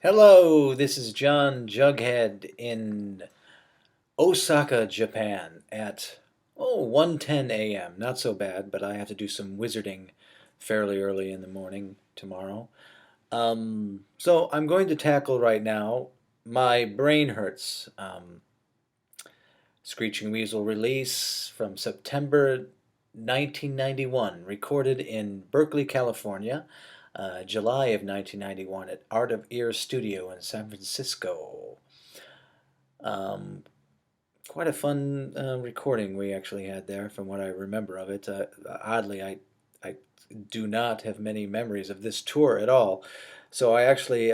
Hello, this is John Jughead in Osaka, Japan at 1:10 a.m. Not so bad, but I have to do some wizarding fairly early in the morning tomorrow. So I'm going to tackle right now My Brain Hurts, Screeching Weasel release from September 1991, recorded in Berkeley, California, July of 1991 at Art of Ear Studio in San Francisco. Um, Quite a fun recording we actually had there, from what I remember of it. Oddly, I do not have many memories of this tour at all. So I actually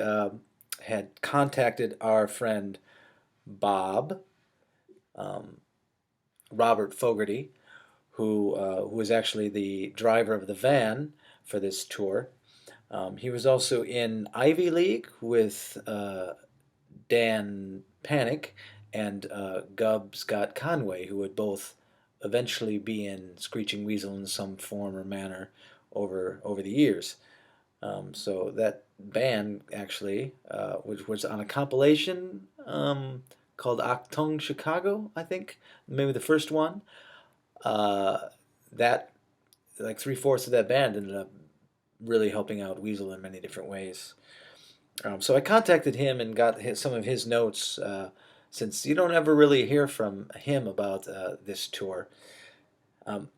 had contacted our friend Bob, um, Robert Fogarty, who was actually the driver of the van for this tour. He was also in Ivy League with Dan Panic and Scott Conway, who would both eventually be in Screeching Weasel in some form or manner over the years. So that band actually, which was on a compilation called Octung Chicago, I think, maybe the first one. Uh, that like three-fourths of that band ended up really helping out Weasel in many different ways. So I contacted him and got some of his notes, since you don't ever really hear from him about this tour. Um,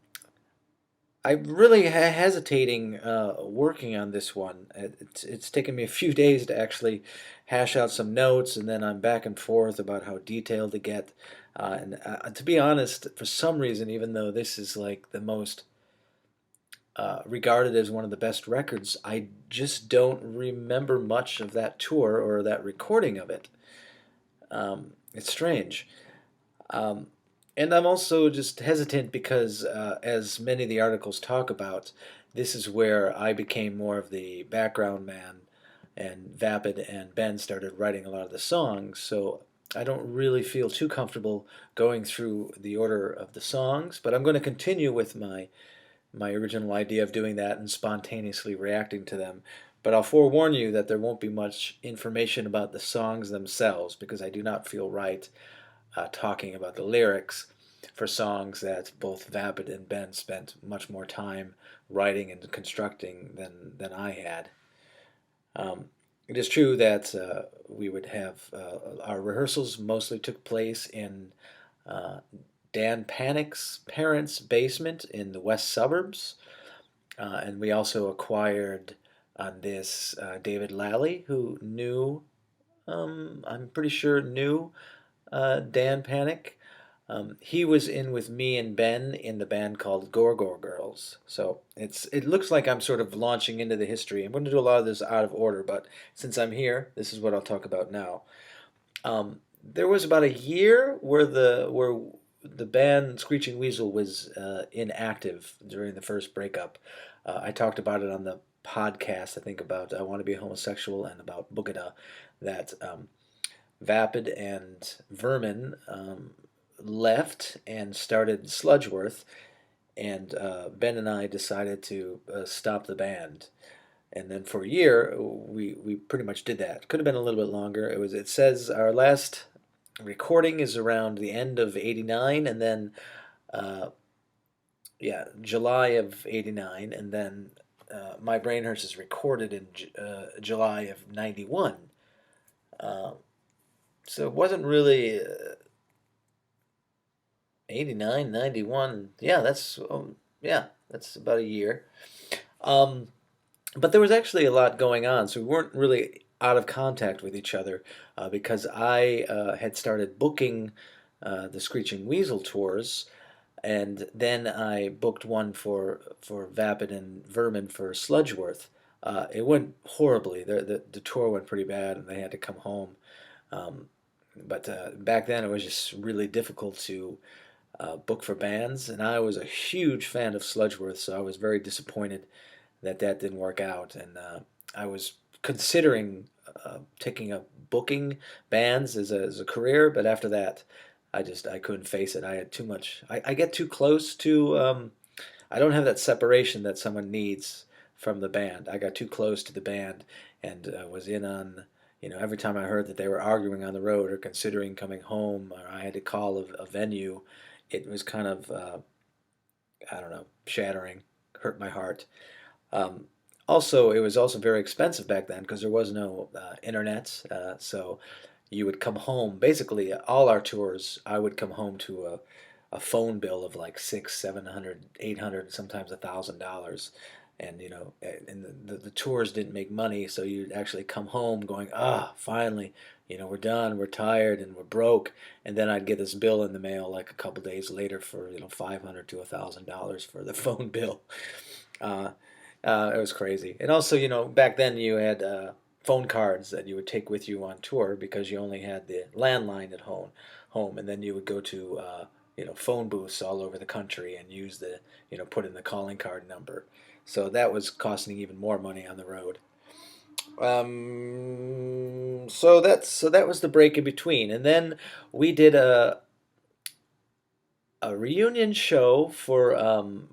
I'm really hesitating working on this one. It's taken me a few days to actually hash out some notes, and then I'm back and forth about how detailed to get. And to be honest, for some reason, even though this is like the most regarded as one of the best records, I just don't remember much of that tour or that recording of it. It's strange. Um, and I'm also just hesitant because, as many of the articles talk about, this is where I became more of the background man, and Vapid and Ben started writing a lot of the songs. So I don't really feel too comfortable going through the order of the songs, but I'm going to continue with my original idea of doing that and spontaneously reacting to them. But I'll forewarn you that there won't be much information about the songs themselves because I do not feel right talking about the lyrics for songs that both Vapid and Ben spent much more time writing and constructing than I had. It is true that we would have our rehearsals mostly took place in uh, Dan Panic's parents' basement in the west suburbs. And we also acquired on this David Lally, who I'm pretty sure knew Dan Panic. He was in with me and Ben in the band called Gorgor Girls. So it looks like I'm sort of launching into the history. I'm going to do a lot of this out of order, but since I'm here, this is what I'll talk about now. There was about a year where the band Screeching Weasel was inactive during the first breakup. I talked about it on the podcast, I think, about I Want to Be a Homosexual and about Boogada, that Vapid and Vermin left and started Sludgeworth, and Ben and I decided to stop the band. And then for a year, we pretty much did that. Could have been a little bit longer. It says our last recording is around the end of '89, and then uh, yeah, July of '89, and then My Brain Hurts is recorded in July of '91. Uh, so it wasn't really 89, 91. Yeah, that's about a year. Um, but there was actually a lot going on, so we weren't really out of contact with each other because I had started booking the Screeching Weasel tours, and then I booked one for Vapid and Vermin for Sludgeworth. It went horribly. The tour went pretty bad, and they had to come home. Um, but back then, it was just really difficult to book for bands, and I was a huge fan of Sludgeworth, so I was very disappointed that didn't work out. And I was considering taking up booking bands as a career, but after that, I couldn't face it. I had too much. I get too close to. I don't have that separation that someone needs from the band. I got too close to the band and was in on every time I heard that they were arguing on the road or considering coming home, or I had to call a venue, it was kind of, I don't know, shattering, hurt my heart. Um, Also, it was also very expensive back then because there was no internet. So you would come home. Basically, all our tours, I would come home to a phone bill of like six, 700, 800, sometimes $1,000. And and the tours didn't make money, so you'd actually come home going, finally, we're done, we're tired, and we're broke. And then I'd get this bill in the mail like a couple days later for 500 to $1,000 for the phone bill. Uh, it was crazy. And also, back then you had phone cards that you would take with you on tour because you only had the landline at home, and then you would go to phone booths all over the country and use put in the calling card number. So that was costing even more money on the road. So that was the break in between, and then we did a reunion show for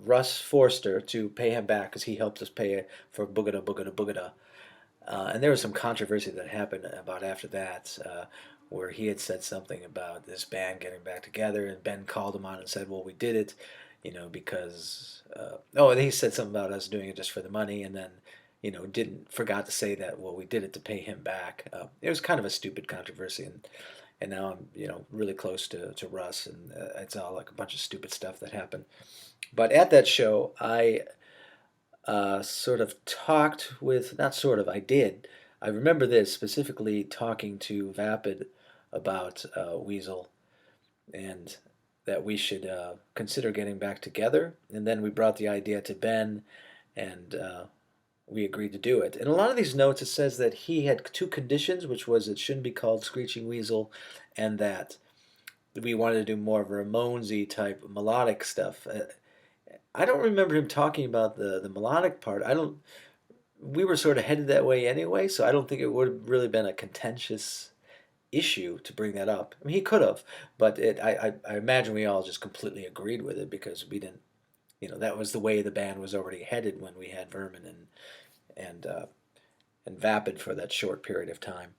Russ Forster to pay him back because he helped us pay for Boogada Boogada Boogada. And there was some controversy that happened about after that, where he had said something about this band getting back together, and Ben called him on and said, "Well, we did it, because and he said something about us doing it just for the money, and then didn't forgot to say that well we did it to pay him back." It was kind of a stupid controversy, and now I'm really close to Russ, and it's all like a bunch of stupid stuff that happened. But at that show, I sort of talked with, not sort of, I did. I remember this specifically talking to Vapid about Weasel, and that we should consider getting back together. And then we brought the idea to Ben, and we agreed to do it. In a lot of these notes, it says that he had two conditions, which was it shouldn't be called Screeching Weasel, and that we wanted to do more of Ramonesy type melodic stuff. I don't remember him talking about the melodic part. I don't. We were sort of headed that way anyway, so I don't think it would have really been a contentious issue to bring that up. I mean, he could have, but I imagine we all just completely agreed with it because we didn't. That was the way the band was already headed when we had Vermin and Vapid for that short period of time.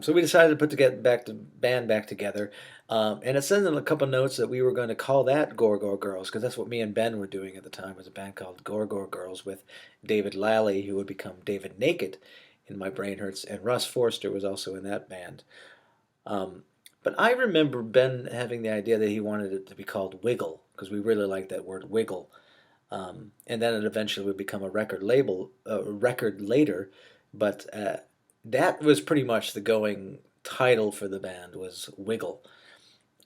So we decided to put the band back together, and it says in a couple notes that we were going to call that Gore Gore Girls because that's what me and Ben were doing at the time. Was a band called Gore Gore Girls with David Lally, who would become David Naked in My Brain Hurts, and Russ Forster was also in that band. Um, but I remember Ben having the idea that he wanted it to be called Wiggle because we really liked that word Wiggle, and then it eventually would become a record later, but that was pretty much the going title for the band was Wiggle.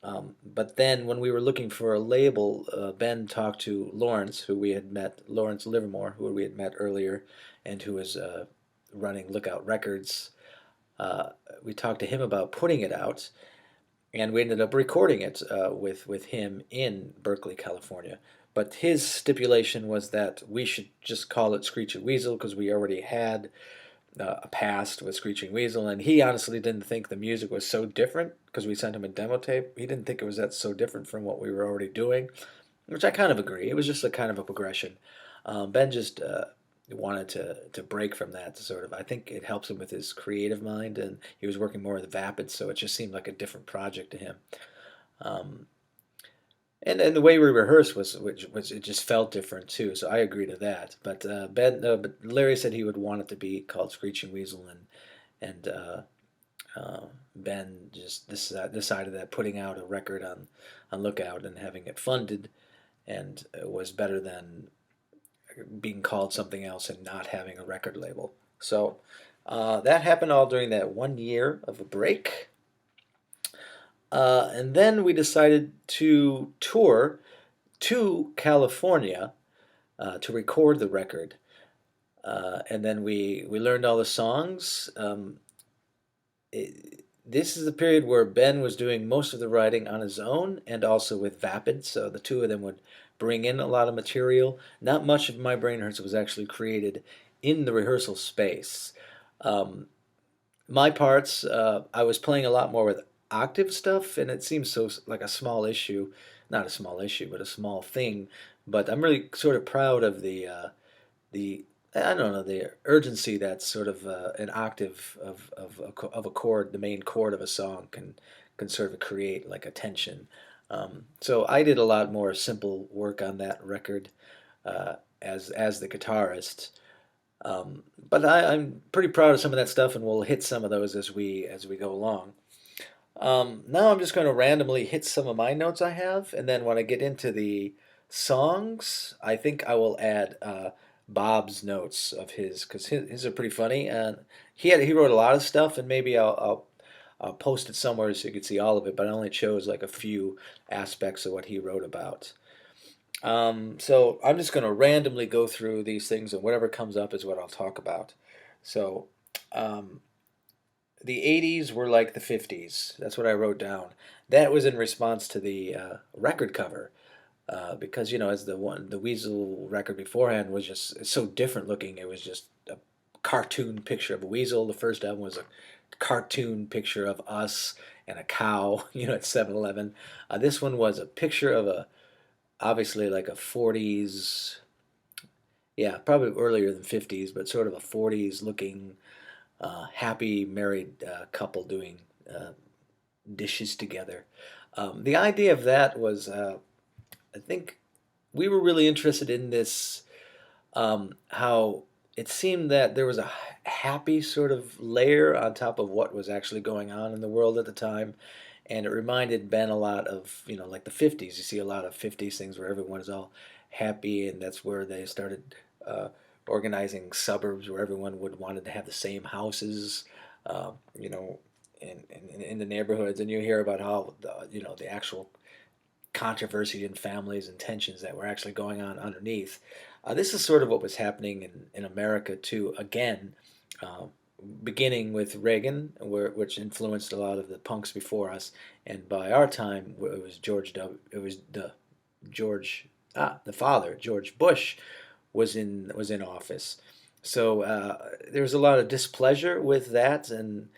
But then when we were looking for a label, Ben talked to Lawrence Livermore, who we had met earlier, and who was running Lookout Records. We talked to him about putting it out, and we ended up recording it with him in Berkeley, California. But his stipulation was that we should just call it Screeching Weasel because we already had a past with Screeching Weasel, and he honestly didn't think the music was so different because we sent him a demo tape. He didn't think it was that so different from what we were already doing, which I kind of agree. It was just a kind of a progression. Ben just wanted to break from that sort of. I think it helps him with his creative mind, and he was working more with Vapid, so it just seemed like a different project to him. Um, and the way we rehearsed was it just felt different too. So I agree to that. But Larry said he would want it to be called Screeching Weasel, and Ben just decided that putting out a record on Lookout and having it funded and was better than being called something else and not having a record label. So that happened all during that 1 year of a break. And then we decided to tour to California to record the record. And then we learned all the songs. This is the period where Ben was doing most of the writing on his own and also with Vapid, so the two of them would bring in a lot of material. Not much of My Brain Hurts was actually created in the rehearsal space. Um, my parts, I was playing a lot more with octave stuff, and it seems so like a small issue, not a small issue, but a small thing. But I'm really sort of proud of the I don't know, the urgency that sort of an octave of a chord, the main chord of a song, can sort of create like a tension. So I did a lot more simple work on that record as the guitarist. But I'm pretty proud of some of that stuff, and we'll hit some of those as we go along. Now I'm just going to randomly hit some of my notes I have, and then when I get into the songs, I think I will add Bob's notes of his because his are pretty funny, and he wrote a lot of stuff, and maybe I'll post it somewhere so you can see all of it, but I only chose like a few aspects of what he wrote about. So I'm just going to randomly go through these things, and whatever comes up is what I'll talk about. So. Um, the 80s were like the 50s. That's what I wrote down. That was in response to the record cover. Because as the Weasel record beforehand was just so different looking. It was just a cartoon picture of a weasel. The first album was a cartoon picture of us and a cow, at 7-Eleven. This one was a picture of obviously like a 40s, yeah, probably earlier than 50s, but sort of a 40s looking happy married couple doing uh, dishes together. The idea of that was, I think, we were really interested in this. How it seemed that there was a happy sort of layer on top of what was actually going on in the world at the time, and it reminded Ben a lot of like the 50s. You see a lot of 50s things where everyone is all happy, and that's where they started uh, organizing suburbs where everyone would wanted to have the same houses, uh, you know, in the neighborhoods, and you hear about how the actual controversy in families and tensions that were actually going on underneath. This is sort of what was happening in America too. Again, uh, beginning with Reagan, which influenced a lot of the punks before us, and by our time it was George W. It was the father, George Bush, was in office. So there was a lot of displeasure with that, and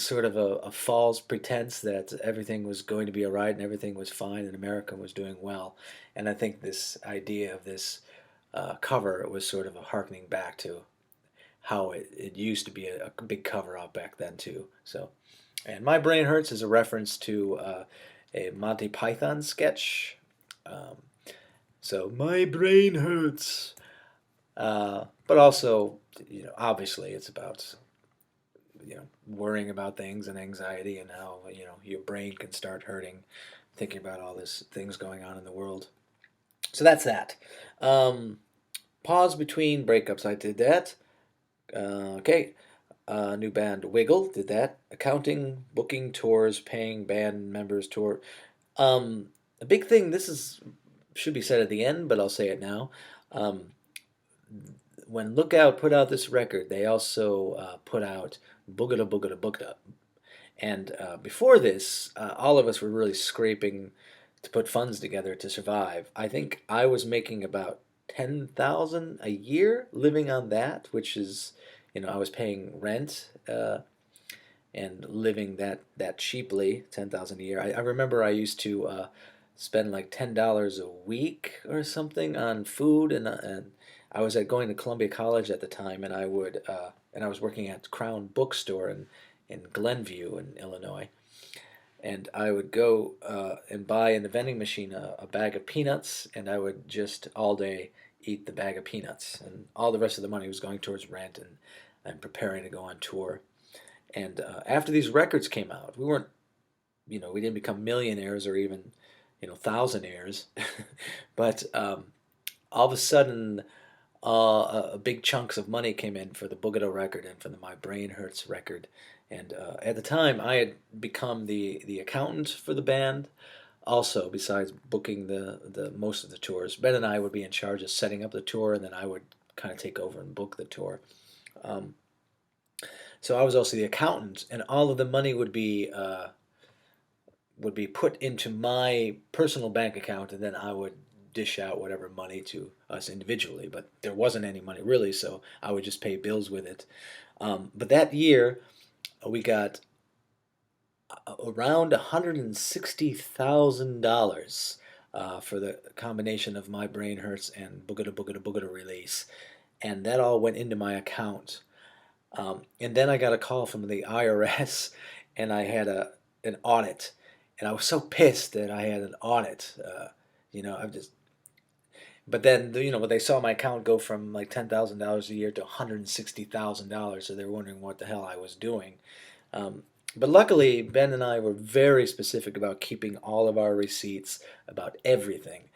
sort of a false pretense that everything was going to be all right and everything was fine and America was doing well. And I think this idea of this cover was sort of a harkening back to how it used to be a big cover up back then too. So, and My Brain Hurts is a reference to a Monty Python sketch. Um, so my brain hurts, but also obviously it's about worrying about things and anxiety and how your brain can start hurting thinking about all these things going on in the world. So that's that. Um, Pause between breakups. I did that. Okay. New band Wiggle did that. Accounting, booking tours, paying band members tour. A big thing. This is should be said at the end, but I'll say it now. Um, when Lookout put out this record, they also put out Boogada Boogada Boogada. And before this, all of us were really scraping to put funds together to survive. I think I was making about 10,000 a year living on that, which is, I was paying rent and living that cheaply, 10,000 a year. I remember I used to spend like $10 a week or something on food, and I was going to Columbia College at the time, and I was working at Crown Bookstore in Glenview in Illinois, and I would go and buy in the vending machine a bag of peanuts, and I would just all day eat the bag of peanuts, and all the rest of the money was going towards rent and preparing to go on tour. And after these records came out, we didn't become millionaires or even, thousandaires, but all of a sudden, big chunks of money came in for the Boogado record and for the My Brain Hurts record. And at the time, I had become the accountant for the band. Also, besides booking the most of the tours, Ben and I would be in charge of setting up the tour, and then I would kind of take over and book the tour. Um, so I was also the accountant, and all of the money would be put into my personal bank account, and then I would dish out whatever money to us individually. But there wasn't any money really, so I would just pay bills with it. But that year, we got around $160,000 for the combination of My Brain Hurts and Boogada Boogada Boogada release. and that all went into my account. And then I got a call from the IRS, and I had an audit, and I was so pissed that I had an audit. I'm just. But then, when they saw my account go from like $10,000 a year to $160,000, so they were wondering what the hell I was doing. Um, but luckily, Ben and I were very specific about keeping all of our receipts about everything.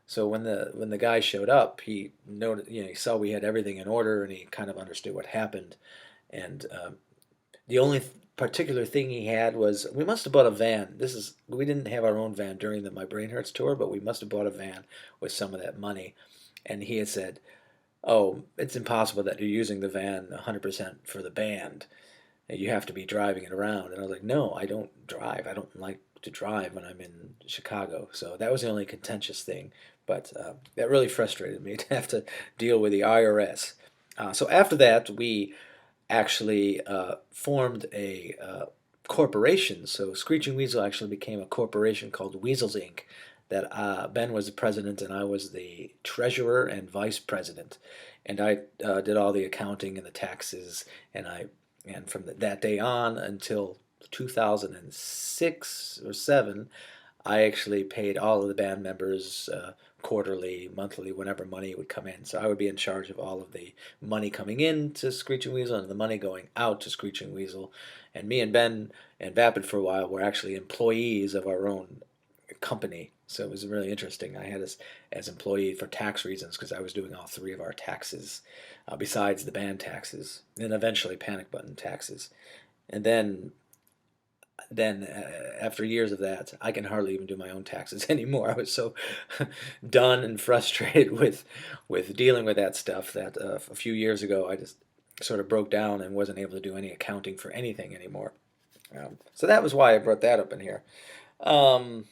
So when the guy showed up, he noted, he saw we had everything in order, and he kind of understood what happened. And the only particular thing he had was we must have bought a van. We didn't have our own van during the My Brain Hurts tour, but we must have bought a van with some of that money. And he had said, "Oh, it's impossible that you're using the van 100% for the band. You have to be driving it around." And I was like, "No, I don't drive. I don't like to drive when I'm in Chicago." So that was the only contentious thing. But that really frustrated me to have to deal with the IRS. So after that, we actually formed a corporation. So Screeching Weasel actually became a corporation called Weasels Inc. That Ben was the president and I was the treasurer and vice president, and I did all the accounting and the taxes, and from that day on until 2006 or 7, I actually paid all of the band members quarterly, monthly, whenever money would come in. So I would be in charge of all of the money coming in to Screeching Weasel and the money going out to Screeching Weasel. And me and Ben and Vapid for a while were actually employees of our own company. So it was really interesting. I had us as employee for tax reasons because I was doing all three of our taxes, besides the band taxes, and eventually Panic Button taxes. And then after years of that, I can hardly even do my own taxes anymore. I was so done and frustrated with dealing with that stuff that a few years ago I just sort of broke down and wasn't able to do any accounting for anything anymore. So that was why I brought that up in here. Um,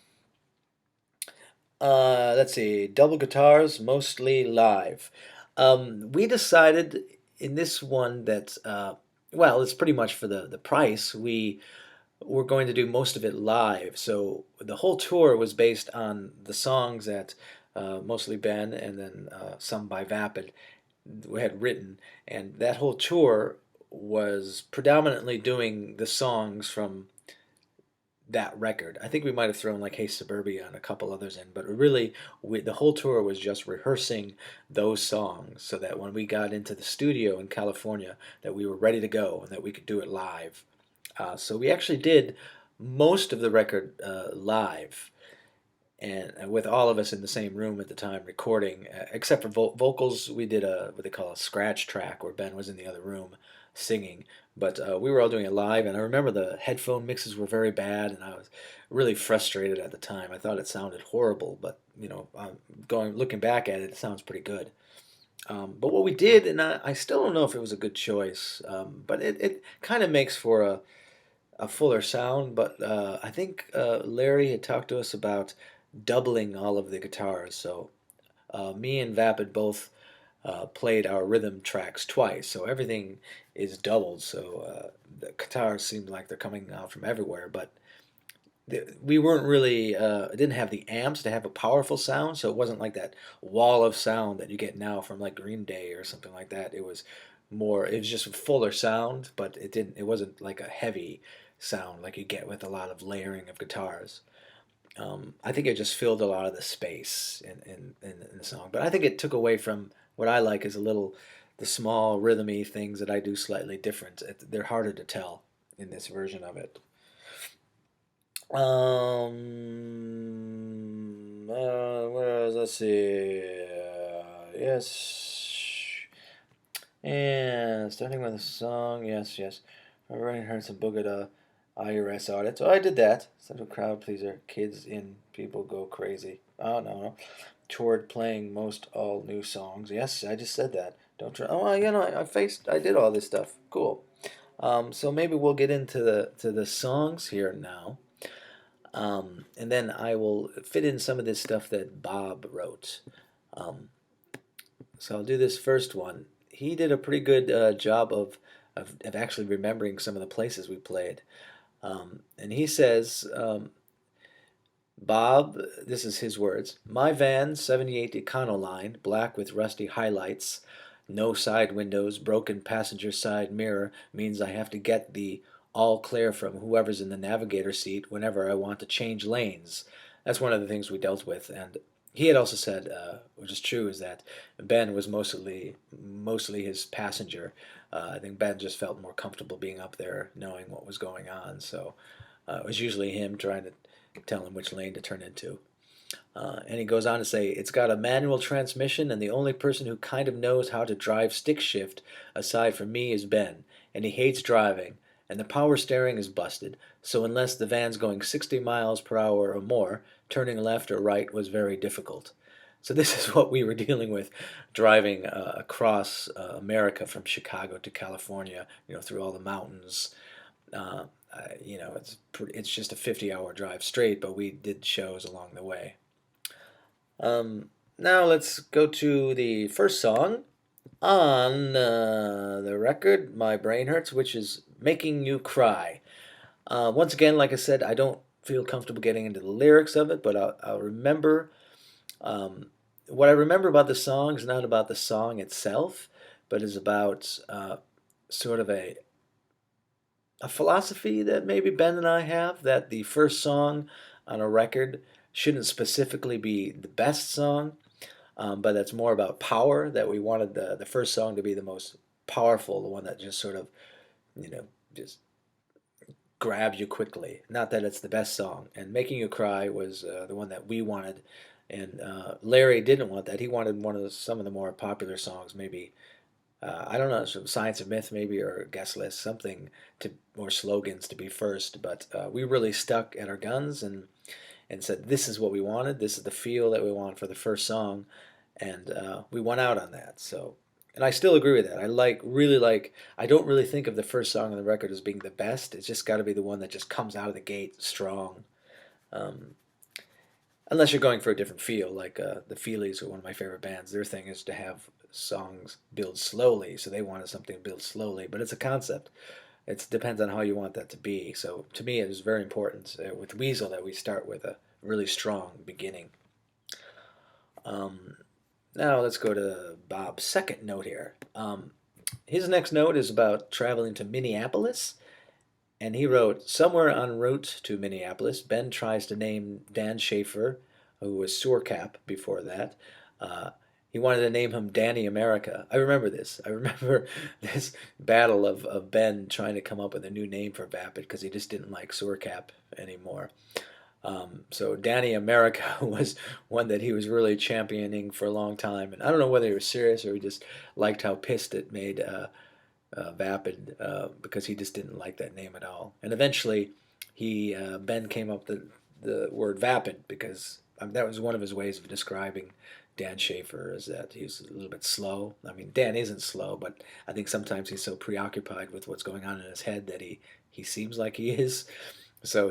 let's see, double guitars, mostly live. We decided in this one that, well, it's pretty much for the price. We're going to do most of it live. So the whole tour was based on the songs that mostly Ben and then some by Vapid had written. And that whole tour was predominantly doing the songs from that record. I think we might have thrown like Hey Suburbia and a couple others in, but really the whole tour was just rehearsing those songs so that when we got into the studio in California that we were ready to go and that we could do it live. So we actually did most of the record live, and with all of us in the same room at the time recording, except for vocals. We did what they call a scratch track where Ben was in the other room singing, but we were all doing it live. And I remember the headphone mixes were very bad, and I was really frustrated at the time. I thought it sounded horrible, but looking back at it, it sounds pretty good. But what we did, and I still don't know if it was a good choice, but it kind of makes for a fuller sound. But I think Larry had talked to us about doubling all of the guitars. So me and Vapid both played our rhythm tracks twice. So everything is doubled. So the guitars seem like they're coming out from everywhere. But we weren't really, didn't have the amps to have a powerful sound. So it wasn't like that wall of sound that you get now from like Green Day or something like that. It was just a fuller sound, but it wasn't like a heavy sound like you get with a lot of layering of guitars. I think it just filled a lot of the space in the song. But I think it took away from what I like is the small rhythmy things that I do slightly different. They're harder to tell in this version of it. Let's see. Yes. And starting with a song. Yes, yes. I already heard some Boogada IRS audit. So I did that. Central crowd pleaser. Kids in. People go crazy. Oh, no, no. Toward playing most all new songs. Yes, I just said that. Don't try. Oh, well, I did all this stuff. Cool. So maybe we'll get into the songs here now. And then I will fit in some of this stuff that Bob wrote. Um, so I'll do this first one. He did a pretty good job of actually remembering some of the places we played. And he says, Bob, this is his words, my van, 78 Econoline, black with rusty highlights, No side windows, broken passenger side mirror means I have to get the all clear from whoever's in the navigator seat whenever I want to change lanes. That's one of the things we dealt with. And he had also said, which is true, is that Ben was mostly his passenger. I think Ben just felt more comfortable being up there, knowing what was going on. So it was usually him trying to tell him which lane to turn into. And he goes on to say, it's got a manual transmission, and the only person who kind of knows how to drive stick shift aside from me is Ben, and he hates driving, and the power steering is busted, so unless the van's going 60 miles per hour or more, turning left or right was very difficult. So this is what we were dealing with driving across America from Chicago to California, through all the mountains. Uh, it's just a 50-hour drive straight, but we did shows along the way. Now let's go to the first song on the record, My Brain Hurts, which is Making You Cry. Once again, like I said, I don't feel comfortable getting into the lyrics of it, but I'll remember. What I remember about the song is not about the song itself, but is about sort of a philosophy that maybe Ben and I have, that the first song on a record shouldn't specifically be the best song, but that's more about power, that we wanted the first song to be the most powerful, the one that just sort of, just grabs you quickly. Not that it's the best song. And Making You Cry was the one that we wanted, and Larry didn't want that. He wanted some of the more popular songs, maybe I don't know, some Science of Myth maybe, or Guest List, something to, or Slogans to be first. But we really stuck at our guns and said this is what we wanted. This is the feel that we want for the first song, and we went out on that. So, and I still agree with that. Really like. I don't really think of the first song on the record as being the best. It's just got to be the one that just comes out of the gate strong. Um, Unless you're going for a different feel, like the Feelies are one of my favorite bands. Their thing is to have songs build slowly, so they wanted something to build slowly. But it's a concept. It depends on how you want that to be. So to me, it was very important with Weasel that we start with a really strong beginning. Um, Now let's go to Bob's second note here. His next note is about traveling to Minneapolis. And he wrote, somewhere en route to Minneapolis, Ben tries to name Dan Schaefer, who was Sourcap before that. Uh, he wanted to name him Danny America. I remember this. I remember this battle of Ben trying to come up with a new name for Vapid because he just didn't like Sourcap anymore. So Danny America was one that he was really championing for a long time. And I don't know whether he was serious or he just liked how pissed it made Vapid because he just didn't like that name at all. And eventually, Ben came up with the word Vapid because that was one of his ways of describing Dan Schaefer, is that he's a little bit slow. I mean, Dan isn't slow, but I think sometimes he's so preoccupied with what's going on in his head that he seems like he is. So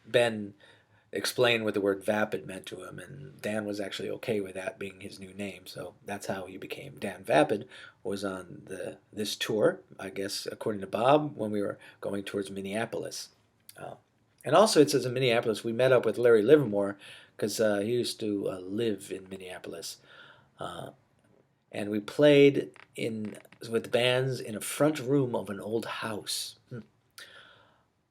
Ben explained what the word vapid meant to him, and Dan was actually okay with that being his new name. So that's how he became Dan Vapid. Was on this tour, I guess, according to Bob, when we were going towards Minneapolis. Uh, and also, it says in Minneapolis, we met up with Larry Livermore because he used to live in Minneapolis, uh, and we played in with bands in a front room of an old house.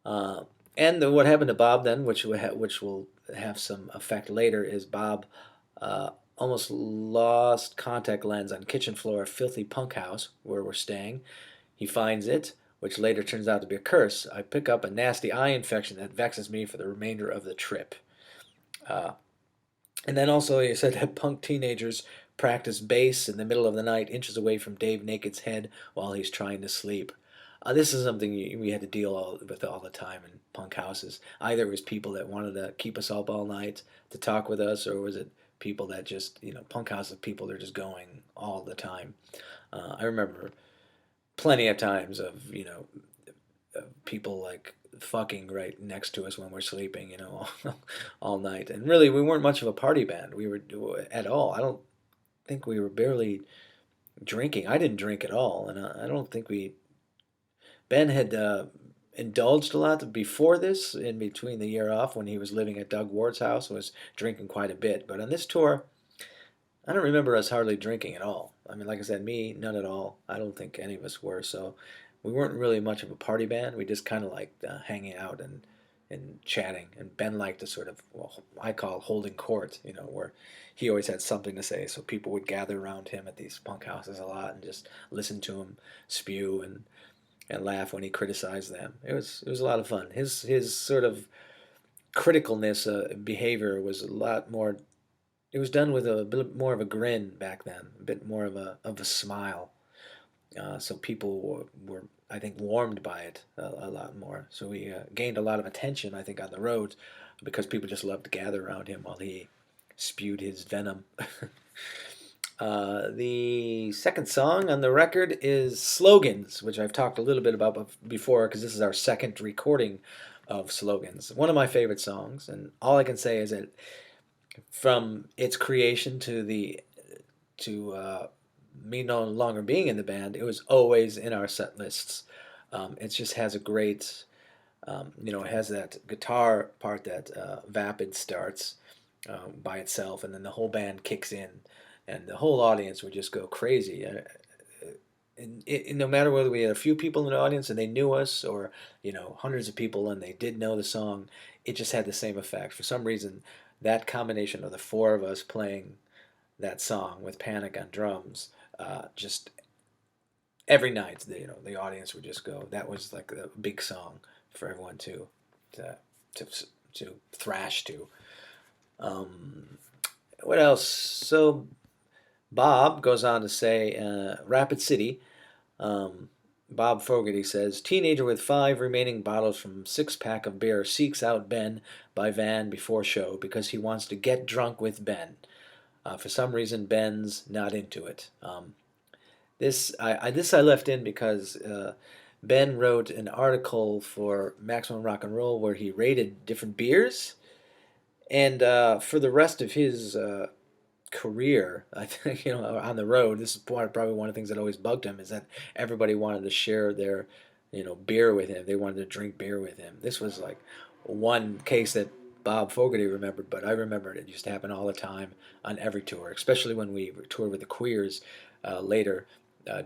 Uh, and what happened to Bob then, which will have some effect later, is Bob uh, almost lost contact lens on kitchen floor of filthy punk house where we're staying. He finds it, which later turns out to be a curse. I pick up a nasty eye infection that vexes me for the remainder of the trip. Uh, and then also he said that punk teenagers practice bass in the middle of the night, inches away from Dave Naked's head while he's trying to sleep. This is something we had to deal with all the time in punk houses. Either it was people that wanted to keep us up all night to talk with us, or was it people that just, punk houses, people that are just going all the time. I remember plenty of times of, people like fucking right next to us when we're sleeping, all night. And really, we weren't much of a party band. We were at all. I don't think we were barely drinking. I didn't drink at all, and I don't think Ben had indulged a lot before this, in between the year off when he was living at Doug Ward's house, was drinking quite a bit. But on this tour, I don't remember us hardly drinking at all. I mean, like I said, me, none at all. I don't think any of us were. So we weren't really much of a party band. We just kind of liked hanging out and chatting. And Ben liked to sort of, well, I call holding court, where he always had something to say. So people would gather around him at these punk houses a lot and just listen to him spew and laugh when he criticized them. It was a lot of fun. His sort of criticalness behavior was a lot more. It was done with a bit more of a grin back then, a bit more of a smile. So people were, I think, warmed by it a lot more. So he gained a lot of attention, I think, on the roads because people just loved to gather around him while he spewed his venom. The second song on the record is Slogans, which I've talked a little bit about before because this is our second recording of Slogans. One of my favorite songs, and all I can say is that from its creation to me no longer being in the band, it was always in our set lists. It just has a great, it has that guitar part that Vapid starts by itself, and then the whole band kicks in, and the whole audience would just go crazy. No matter whether we had a few people in the audience and they knew us, or hundreds of people and they did know the song, it just had the same effect. For some reason, that combination of the four of us playing that song with Panic on drums, just every night, the audience would just go. That was like a big song for everyone to to, to thrash to. Um, what else? So Bob goes on to say, Rapid City. Um, Bob Fogarty says, teenager with 5 remaining bottles from 6-pack of beer seeks out Ben by van before show because he wants to get drunk with Ben. For some reason, Ben's not into it. This I left in because Ben wrote an article for Maximum Rock and Roll where he rated different beers, and for the rest of his career, I think, on the road, this is probably one of the things that always bugged him is that everybody wanted to share their, beer with him. They wanted to drink beer with him. This was like one case that Bob Fogarty remembered, but I remembered it used to happen all the time on every tour, especially when we toured with the Queers later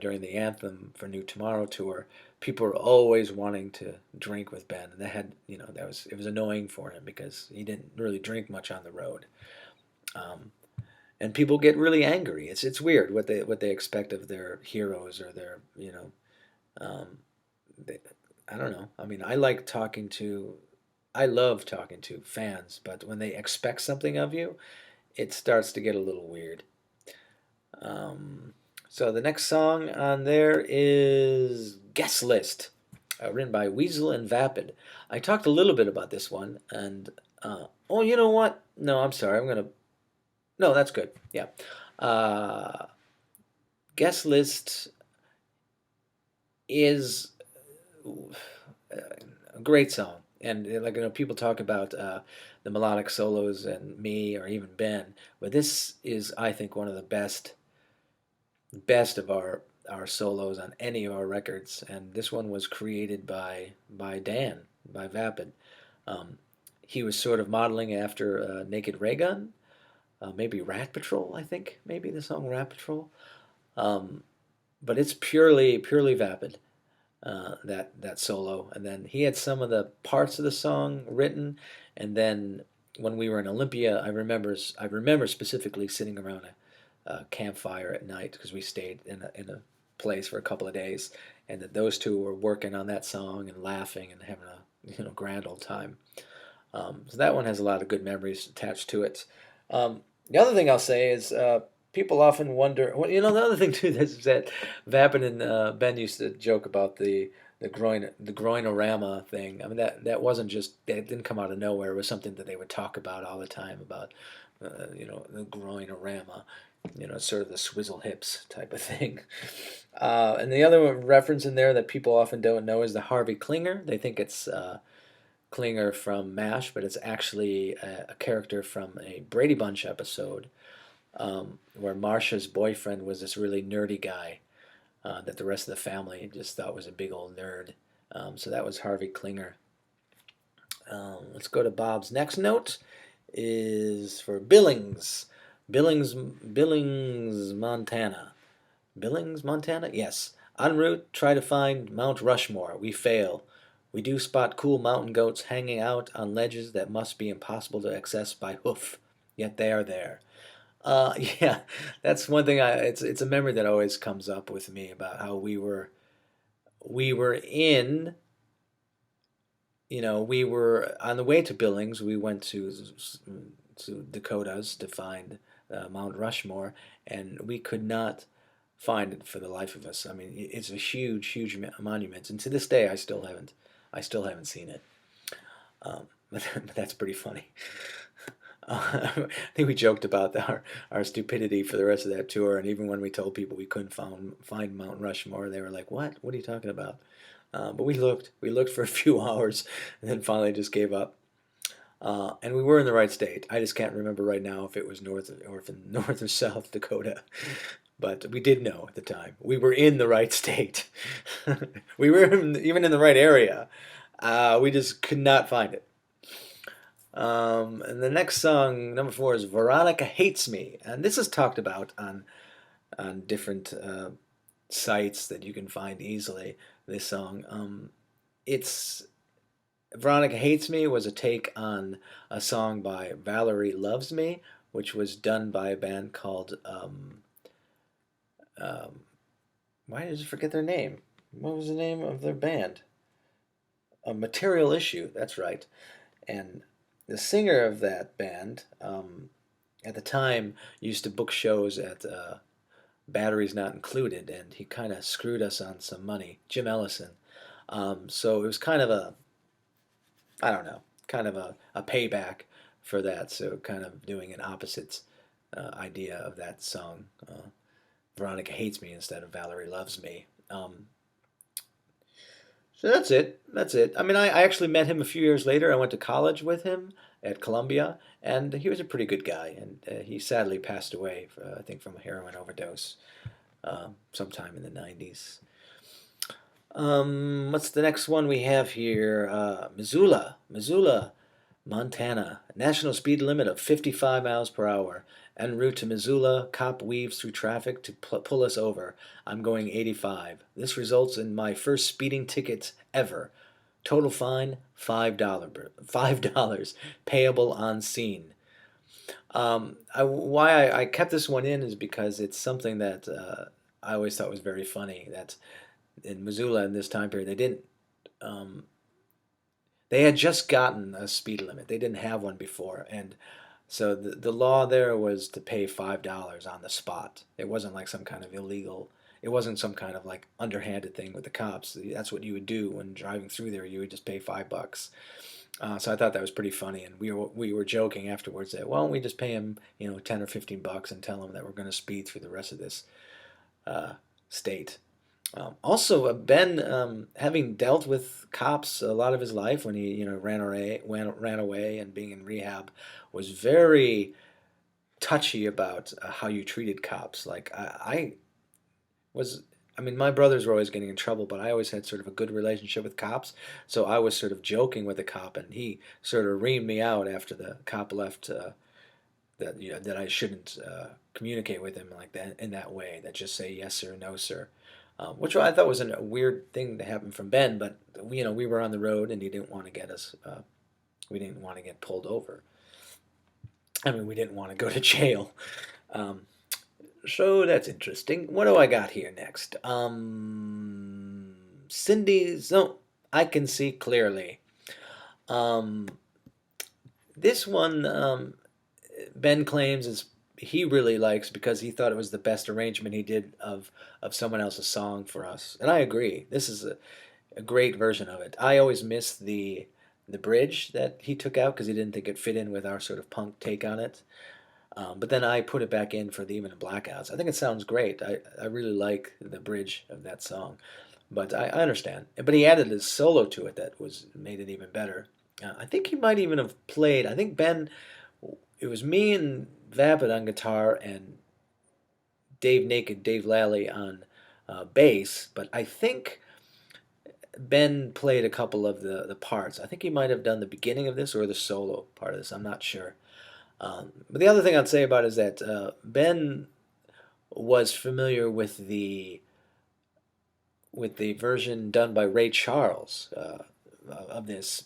during the Anthem for New Tomorrow tour. People were always wanting to drink with Ben, and it was annoying for him because he didn't really drink much on the road. Um, and people get really angry. It's weird what they expect of their heroes or their um, they, I don't know. I mean, I love talking to fans, but when they expect something of you, it starts to get a little weird. Um, so the next song on there is Guest List, written by Weasel and Vapid. I talked a little bit about this one, and oh, you know what? No, I'm sorry. I'm gonna. No, that's good. Yeah. Uh, Guest List is a great song, and like people talk about the melodic solos and me or even Ben, but this is, I think, one of the best of our solos on any of our records, and this one was created by Dan, by Vapid. Um, he was sort of modeling after Naked Raygun, maybe Rat Patrol. I think maybe the song Rat Patrol. Um, but it's purely Vapid, that solo, and then he had some of the parts of the song written, and then when we were in Olympia, I remember specifically sitting around a campfire at night because we stayed in a place for a couple of days, and that those two were working on that song and laughing and having a grand old time. So that one has a lot of good memories attached to it. The other thing I'll say is people often wonder. Well, the other thing too is that Vapid and Ben used to joke about the groinorama thing. I mean that wasn't just that didn't come out of nowhere. It was something that they would talk about all the time about the groinorama. Sort of the swizzle hips type of thing. And the other reference in there that people often don't know is the Harvey Clinger. They think it's Klinger from MASH, but it's actually a character from a Brady Bunch episode where Marsha's boyfriend was this really nerdy guy that the rest of the family just thought was a big old nerd. So that was Harvey Clinger. Let's go to Bob's next note is for Billings. Billings, Montana. Billings, Montana? Yes. En route, try to find Mount Rushmore. We fail. We do spot cool mountain goats hanging out on ledges that must be impossible to access by hoof, yet they are there. Yeah, that's one thing. It's a memory that always comes up with me about how we were in. We were on the way to Billings. We went to Dakotas to find Mount Rushmore, and we could not find it for the life of us. I mean, it's a huge, huge monument, and to this day, I still haven't seen it. But that's pretty funny. I think we joked about our stupidity for the rest of that tour, and even when we told people we couldn't find Mount Rushmore, they were like, "What? What are you talking about?" But we looked for a few hours, and then finally just gave up. And we were in the right state. I just can't remember right now if it was North or South Dakota, but we did know at the time we were in the right state. We were even in the right area. We just could not find it. And the next song, number 4, is Veronica Hates Me. And this is talked about on different sites that you can find easily, this song. It's Veronica Hates Me was a take on a song by Valerie Loves Me, which was done by a band called, um, why did I forget their name? What was the name of their band? A Material Issue, that's right. And the singer of that band, at the time, used to book shows at Batteries Not Included, and he kind of screwed us on some money, Jim Ellison. So it was kind of I don't know, kind of a payback for that. So kind of doing an opposite idea of that song. Veronica Hates Me instead of Valerie Loves Me. So that's it. That's it. I mean, I actually met him a few years later. I went to college with him at Columbia, and he was a pretty good guy. And he sadly passed away, I think, from a heroin overdose sometime in the 90s. What's the next one we have here? Missoula, Montana. National speed limit of 55 miles per hour. En route to Missoula, cop weaves through traffic to pull us over. I'm going 85. This results in my first speeding ticket ever. Total fine $5. $5 payable on scene. Why I kept this one in is because it's something that I always thought was very funny. That in Missoula in this time period, they didn't. Um, they had just gotten a speed limit. They didn't have one before, and so the law there was to pay $5 on the spot. It wasn't like some kind of illegal. It wasn't some kind of like underhanded thing with the cops. That's what you would do when driving through there. You would just pay $5. So I thought that was pretty funny, and we were joking afterwards that, why don't we just pay him, 10 or 15 bucks and tell him that we're going to speed through the rest of this state. Also, Ben, having dealt with cops a lot of his life when he, ran away and being in rehab, was very touchy about how you treated cops. Like I was, I mean, my brothers were always getting in trouble, but I always had sort of a good relationship with cops. So I was sort of joking with the cop, and he sort of reamed me out after the cop left. That I shouldn't communicate with him like that in that way. That just say yes sir, no sir. Which I thought was a weird thing to happen from Ben, but we were on the road and he didn't want to get us. We didn't want to get pulled over. I mean, we didn't want to go to jail. Um, so that's interesting. What do I got here next? Cindy's. No, I can see clearly. Um, this one, Ben claims is he really likes because he thought it was the best arrangement he did of someone else's song for us, and I agree. This is a great version of it. I always miss the bridge that he took out because he didn't think it fit in with our sort of punk take on it. But then I put it back in for the Even In Blackouts. I think it sounds great. I really like the bridge of that song. But I understand. But he added a solo to it that was made it even better. I think he might even have played. I think Ben. It was me and Vapid on guitar and Dave Lally on bass. But I think Ben played a couple of the parts. I think he might have done the beginning of this or the solo part of this. I'm not sure. But the other thing I'd say about it is that Ben was familiar with the version done by Ray Charles of this,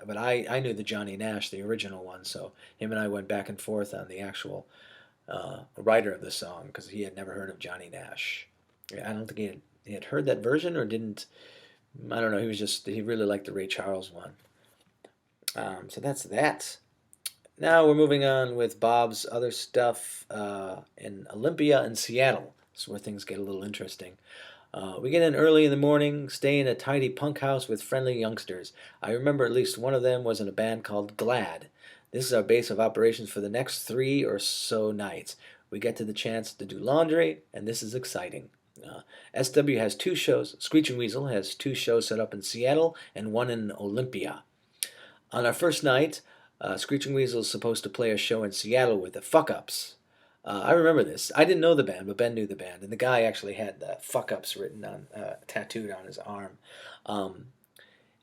but I knew the Johnny Nash, the original one, so him and I went back and forth on the actual writer of the song because he had never heard of Johnny Nash. I don't think he had heard that version or didn't. I don't know. He really liked the Ray Charles one. So that's that. Now we're moving on with Bob's other stuff in Olympia and Seattle. This is where things get a little interesting. We get in early in the morning, stay in a tidy punk house with friendly youngsters. I remember at least one of them was in a band called Glad. This is our base of operations for the next 3 or so nights. We get to the chance to do laundry, and this is exciting. SW has 2 shows. Screeching Weasel has 2 shows set up in Seattle and one in Olympia. On our first night, Screeching Weasel is supposed to play a show in Seattle with the Fuck Ups. I remember this. I didn't know the band, but Ben knew the band, and the guy actually had the Fuck Ups written on, tattooed on his arm. Um,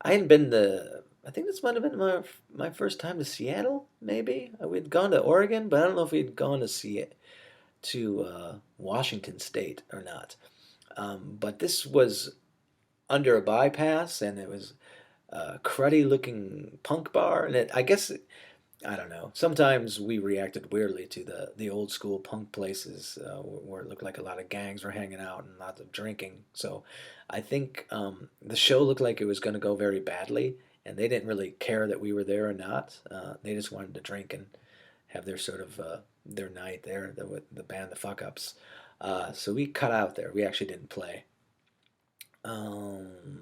I hadn't been to. I think this might have been my first time to Seattle. Maybe we'd gone to Oregon, but I don't know if we'd gone to see it to Washington State or not. But this was under a bypass, and it was a cruddy looking punk bar, and I guess I don't know. Sometimes we reacted weirdly to the old school punk places where it looked like a lot of gangs were hanging out and lots of drinking. So I think the show looked like it was going to go very badly, and they didn't really care that we were there or not. They just wanted to drink and have their sort of their night there, the band, the Fuck Ups. So we cut out there. We actually didn't play. Um,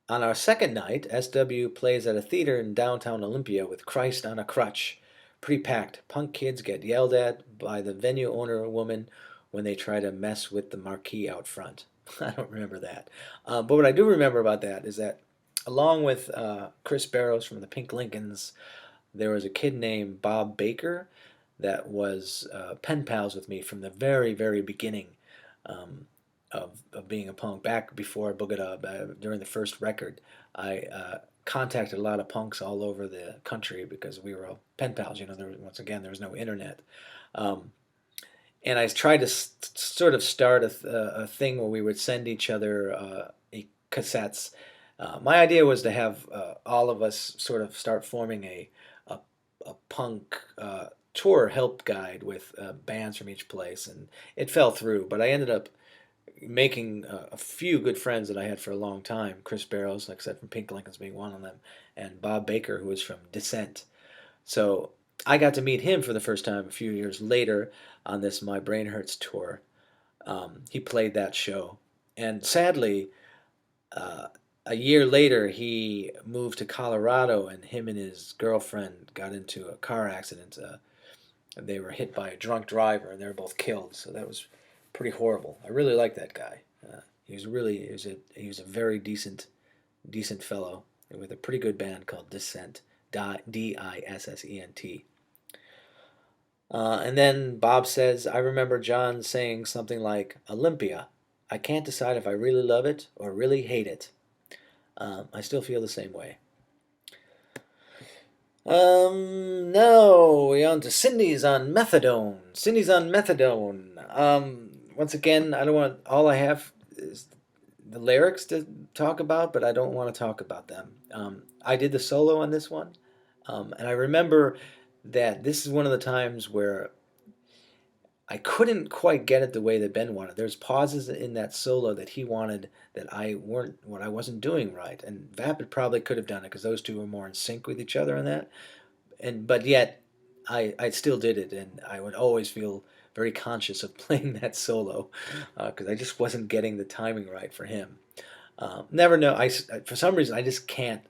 On our second night, SW plays at a theater in downtown Olympia with Christ on a Crutch. Pretty packed. Punk kids get yelled at by the venue owner woman when they try to mess with the marquee out front. I don't remember that. But what I do remember about that is that, along with Chris Barrows from the Pink Lincolns, there was a kid named Bob Baker that was pen pals with me from the very, very beginning. Of being a punk back before Boogadub, during the first record. I contacted a lot of punks all over the country because we were all pen pals. Once again, there was no internet. Um, and I tried to sort of start a thing where we would send each other cassettes. My idea was to have all of us sort of start forming a, a punk tour help guide with bands from each place, and it fell through. But I ended up making a few good friends that I had for a long time. Chris Barrows, like I said, from Pink Lincolns being one of them, and Bob Baker, who was from Descent. So I got to meet him for the first time a few years later on this My Brain Hurts tour. He played that show. And sadly, uh, a year later, he moved to Colorado, and him and his girlfriend got into a car accident. They were hit by a drunk driver, and they were both killed. So that was pretty horrible. I really liked that guy. He was a very decent fellow with a pretty good band called Dissent, Dissent. And then Bob says, I remember John saying something like, Olympia. I can't decide if I really love it or really hate it. I still feel the same way. Now we on to Cindy's on methadone. Cindy's on methadone. Once again, I don't want, all I have is the lyrics to talk about, but I don't want to talk about them. I did the solo on this one, and I remember that this is one of the times where I couldn't quite get it the way that Ben wanted. There's pauses in that solo that he wanted that I wasn't doing right, and Vapid probably could have done it because those two were more in sync with each other on that. But yet I still did it, and I would always feel very conscious of playing that solo because I just wasn't getting the timing right for him. Never know. For some reason I just can't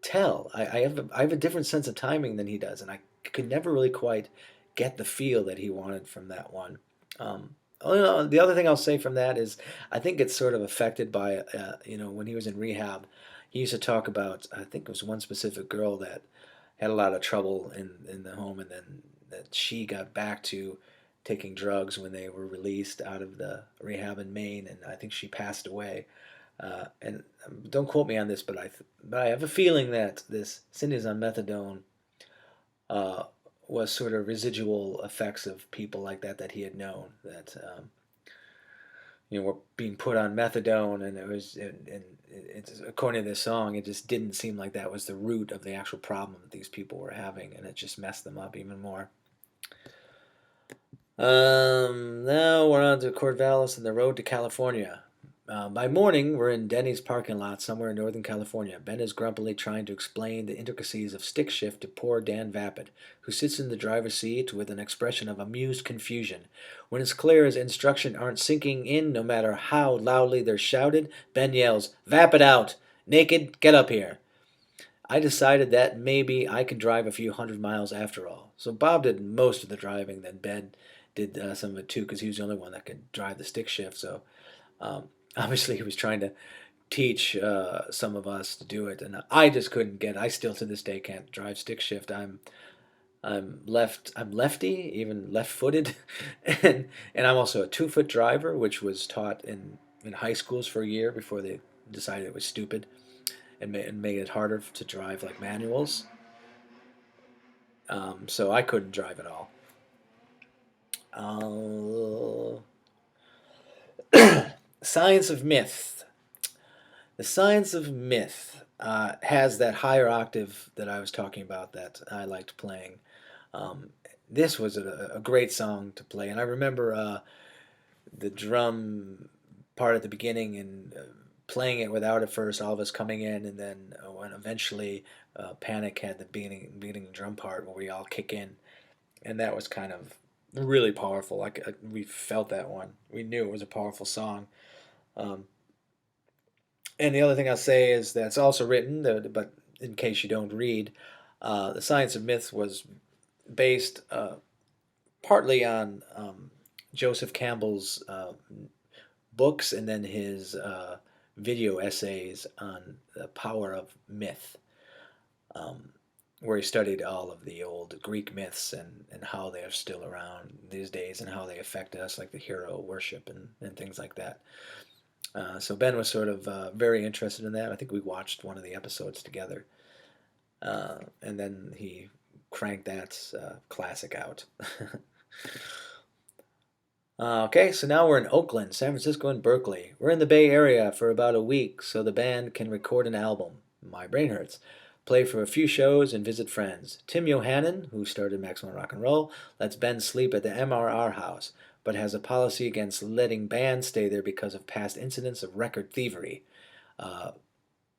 tell. I have a different sense of timing than he does, and I could never really quite get the feel that he wanted from that one. The other thing I'll say from that is I think it's sort of affected by when he was in rehab, he used to talk about, I think it was one specific girl that had a lot of trouble in the home, and then that she got back to taking drugs when they were released out of the rehab in Maine, and I think she passed away. And don't quote me on this, but I have a feeling that this Cindy's on methadone uh, was sort of residual effects of people like that he had known that were being put on methadone, and it's, according to this song, it just didn't seem like that was the root of the actual problem that these people were having, and it just messed them up even more. Now we're on to Corvallis and the road to California. By morning, we're in Denny's parking lot somewhere in Northern California. Ben is grumpily trying to explain the intricacies of stick shift to poor Dan Vapid, who sits in the driver's seat with an expression of amused confusion. When it's clear his instructions aren't sinking in, no matter how loudly they're shouted, Ben yells, "Vapid out! Naked, get up here!" I decided that maybe I could drive a few hundred miles after all. So Bob did most of the driving, then Ben did some of it too, because he was the only one that could drive the stick shift. So um, obviously he was trying to teach some of us to do it, and I just couldn't get it. I still to this day can't drive stick shift. I'm lefty, even left-footed, and I'm also a 2-foot driver, which was taught in high schools for a year before they decided it was stupid and made it harder to drive like manuals. So I couldn't drive at all. Science of Myth. The Science of Myth has that higher octave that I was talking about that I liked playing. Um, this was a great song to play, and I remember the drum part at the beginning and playing it without at first, all of us coming in, and then when eventually Panic had the beginning drum part where we all kick in, and that was kind of really powerful. Like we felt that one, we knew it was a powerful song. Um, and the other thing I'll say is that it's also written, but in case you don't read, the Science of Myth was based partly on Joseph Campbell's books and then his video essays on the power of myth, um, where he studied all of the old Greek myths and how they are still around these days and how they affect us, like the hero worship and things like that. So Ben was sort of very interested in that. I think we watched one of the episodes together, and then he cranked that classic out. Okay, so now we're in Oakland, San Francisco, and Berkeley. We're in the Bay Area for about a week so the band can record an album, My Brain Hurts, play for a few shows, and visit friends. Tim Yohannan, who started Maximum Rock and Roll, lets Ben sleep at the MRR house, but has a policy against letting bands stay there because of past incidents of record thievery. Uh,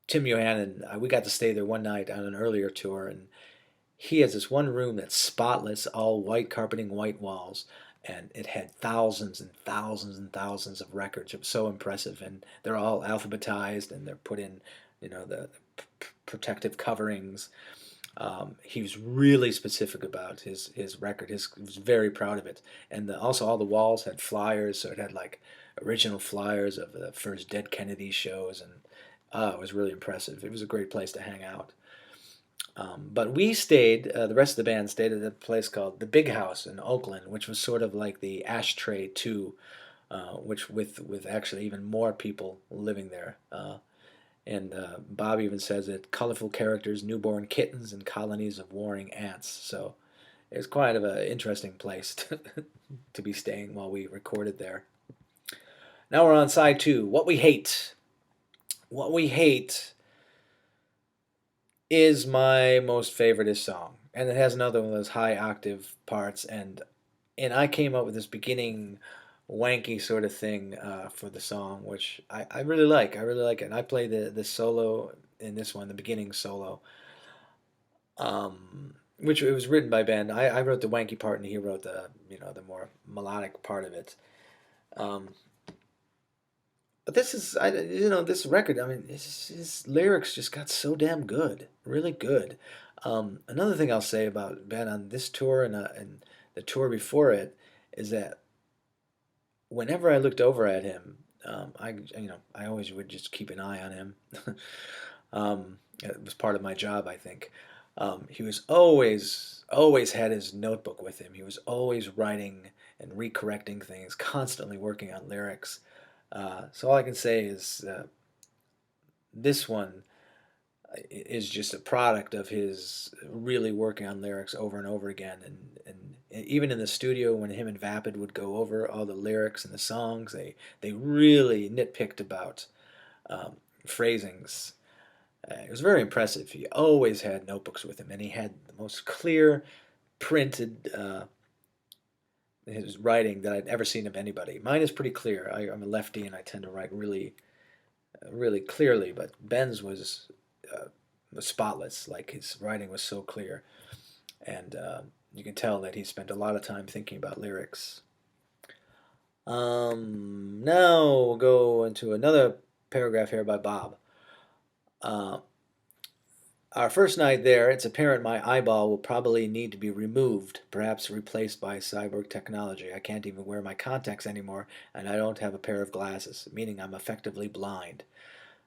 Tim Yohannan, we got to stay there one night on an earlier tour, and he has this one room that's spotless, all white carpeting, white walls, and it had thousands and thousands and thousands of records. It was so impressive, and they're all alphabetized and they're put in, the protective coverings. He was really specific about his record. He was very proud of it, and also all the walls had flyers, so it had like original flyers of the first Dead Kennedy shows, and it was really impressive. It was a great place to hang out. But we stayed, the rest of the band stayed at a place called the Big House in Oakland, which was sort of like the Ashtray 2, which with actually even more people living there. And Bob even says it colorful characters, newborn kittens, and colonies of warring ants. So it was quite of an interesting place to be staying while we recorded there. Now we're on side 2. What we hate. What we hate is my most favoriteest song, and it has another one of those high octave parts, and I came up with this beginning wanky sort of thing for the song, which I really like. I really like it. And I play the solo in this one, the beginning solo, which it was written by Ben. I wrote the wanky part, and he wrote the more melodic part of it. Um, but this is this record. I mean, his lyrics just got so damn good, really good. Another thing I'll say about Ben on this tour and the tour before it is that whenever I looked over at him, I always would just keep an eye on him. It was part of my job, I think. He was always had his notebook with him. He was always writing and recorrecting things, constantly working on lyrics. So all I can say is this one is just a product of his really working on lyrics over and over again. And even in the studio, when him and Vapid would go over all the lyrics and the songs, they really nitpicked about um, phrasings. It was very impressive. He always had notebooks with him, and he had the most clear printed his writing that I'd ever seen of anybody. Mine is pretty clear. I'm a lefty, and I tend to write really clearly, but Ben's uh, was spotless. Like his writing was so clear, and you can tell that he spent a lot of time thinking about lyrics. Now we'll go into another paragraph here by Bob. Uh, Our first night there, it's apparent my eyeball will probably need to be removed, perhaps replaced by cyborg technology. I can't even wear my contacts anymore, and I don't have a pair of glasses, meaning I'm effectively blind.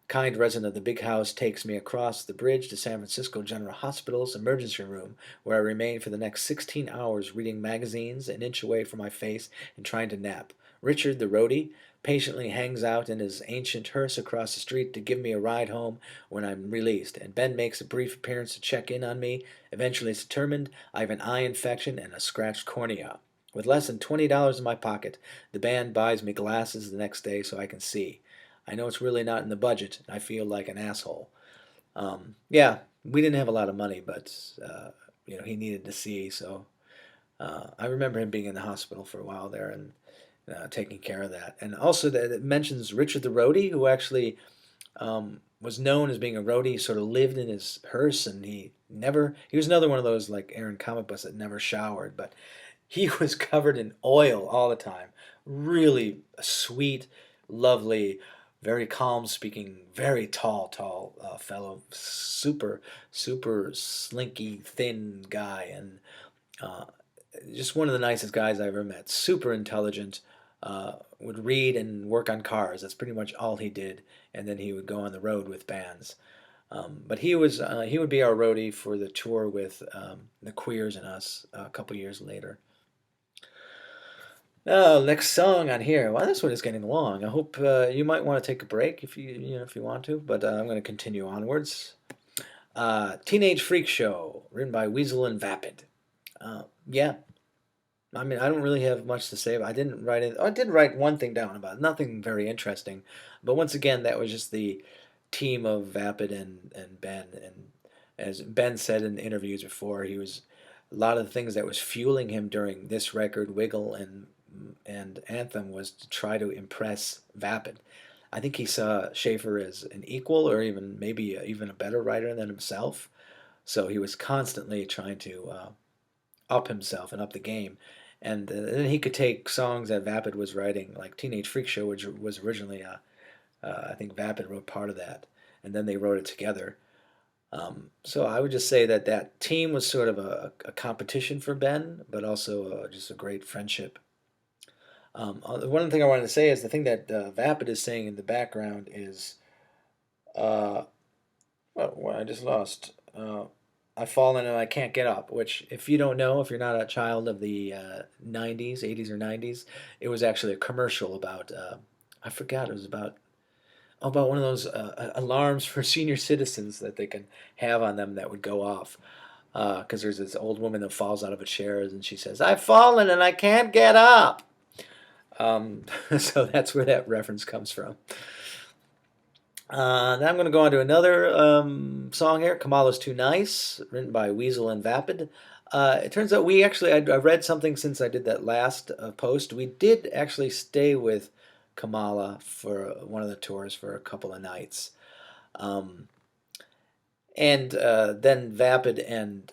Kind resident of the big house takes me across the bridge to San Francisco General Hospital's emergency room, where I remain for the next 16 hours reading magazines an inch away from my face and trying to nap. Richard, the roadie, patiently hangs out in his ancient hearse across the street to give me a ride home when I'm released, and Ben makes a brief appearance to check in on me. Eventually, it's determined I have an eye infection and a scratched cornea. With less than $20 in my pocket, the band buys me glasses the next day so I can see. I know it's really not in the budget, and I feel like an asshole. Yeah, we didn't have a lot of money, but he needed to see. So I remember him being in the hospital for a while there and taking care of that. And also that it mentions Richard the roadie, who actually was known as being a roadie. He sort of lived in his hearse, and he was another one of those like Aaron comic books that never showered, but he was covered in oil all the time. Really sweet, lovely, very calm speaking, very tall fellow, super slinky, thin guy, and uh, just one of the nicest guys I ever met. Super intelligent. Would read and work on cars. That's pretty much all he did. And then he would go on the road with bands. But he would be our roadie for the tour with the Queers and Us a couple years later. Oh, next song on here. Well, this one is getting long. I hope you might want to take a break if you want to. But I'm going to continue onwards. Teenage Freak Show, written by Weasel and Vapid. Yeah, I mean, I don't really have much to say. I didn't write it. I did write one thing down about it, nothing very interesting, but once again, that was just the team of Vapid and Ben. And as Ben said in interviews before, he was a lot of the things that was fueling him during this record, Wiggle and Anthem, was to try to impress Vapid. I think he saw Schaefer as an equal, or even maybe even a better writer than himself. So he was constantly trying to up himself and up the game. And then he could take songs that Vapid was writing, like Teenage Freak Show, which was originally, I think Vapid wrote part of that, and then they wrote it together. So I would just say that that team was sort of a competition for Ben, but also just a great friendship. One thing I wanted to say is the thing that Vapid is saying in the background is, uh, well, I just lost. I've fallen and I can't get up, which, if you don't know, if you're not a child of the 90s, 80s or 90s, it was actually a commercial about, I forgot, it was about one of those alarms for senior citizens that they can have on them that would go off. Because there's this old woman that falls out of a chair and she says, I've fallen and I can't get up. So that's where that reference comes from. Now I'm going to go on to another song here, Kamala's Too Nice, written by Weasel and Vapid. It turns out I read something since I did that last post. We did actually stay with Kamala for one of the tours for a couple of nights. Um, and then Vapid and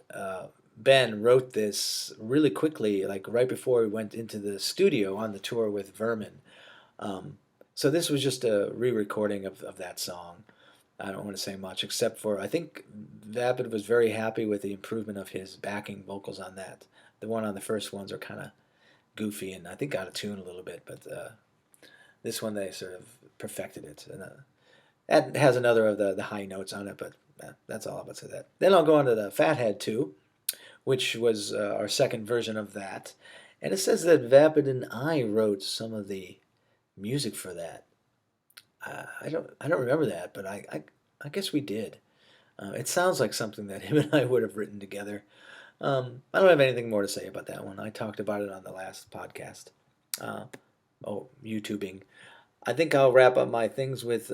Ben wrote this really quickly, like right before we went into the studio on the tour with Vermin. So this was just a re-recording of that song. I don't want to say much, except for I think Vapid was very happy with the improvement of his backing vocals on that. The one on the first ones are kind of goofy and I think out of tune a little bit, but this one they sort of perfected it. And that has another of the high notes on it, but that's all about to that. Then I'll go on to the Fathead 2, which was our second version of that. And it says that Vapid and I wrote some of the music for that. I don't remember that, but I guess we did. It sounds like something that him and I would have written together. I don't have anything more to say about that one. I talked about it on the last podcast. Uh, YouTubing. I think I'll wrap up my things with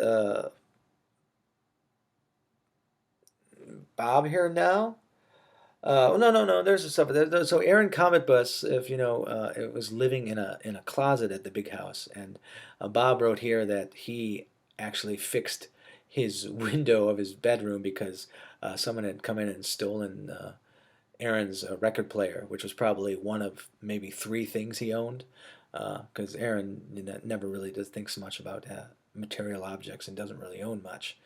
Bob here now. No. There's a stuff. So Aaron Comet Bus, if you know, it was living in a closet at the big house, and Bob wrote here that he actually fixed his window of his bedroom because someone had come in and stolen Aaron's record player, which was probably one of maybe three things he owned, because Aaron never really does think so much about material objects and doesn't really own much.